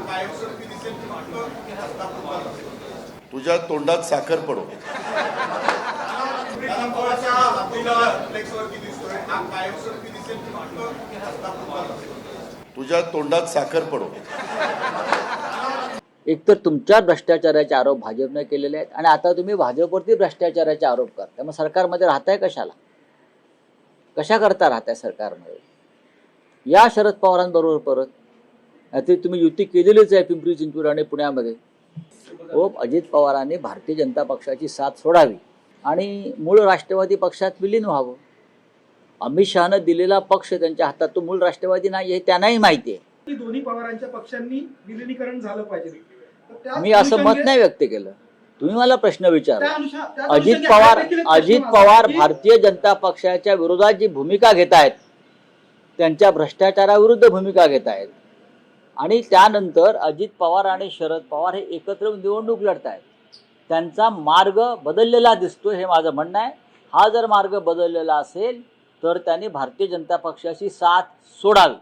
कायमस्वरूपी दिसेल की फक्त हस्तांतरित झाला? तुझ्या तोंडात साखर पडो. पवारच्या हातीला फ्लेक्सवरती दिसतोय, हा कायमस्वरूपी दिसेल की फक्त हस्तांतरित झाला? तुझ्या तोंडात साखर पडो. एकतर तुमच्या भ्रष्टाचाराचे आरोप भाजपने केलेले आहेत आणि आता तुम्ही भाजपवरती भ्रष्टाचाराचे आरोप करता. मग सरकारमध्ये राहताय कशाला? कशा करता राहताय सरकारमध्ये? या शरद पवारांबरोबर परत. आता तुम्ही युती केलेलीच आहे पिंपरी चिंचवड आणि पुण्यामध्ये. अजित पवारांनी भारतीय जनता पक्षाची साथ सोडावी आणि मूळ राष्ट्रवादी पक्षात विलीन व्हावं. अमित शहानं दिलेला पक्ष त्यांच्या हातात तो मूळ राष्ट्रवादी नाही हे त्यांनाही माहिती आहे. दोन्ही पवारांच्या पक्षांनी विलिनीकरण झालं पाहिजे. मी असं मत नाही व्यक्त केलं. तुम्ही मला प्रश्न विचारा. अजित पवार भारतीय जनता पक्षाच्या विरोधात जी भूमिका घेत आहेत, त्यांच्या भ्रष्टाचाराविरुद्ध भूमिका घेत आहेत आणि त्यानंतर अजित पवार आणि शरद पवार हे एकत्र निवडणूक लढत आहेत. त्यांचा मार्ग बदललेला दिसतो हे माझं म्हणणं आहे. हा जर मार्ग बदललेला असेल तर त्यांनी भारतीय जनता पक्षाची साथ सोडावी.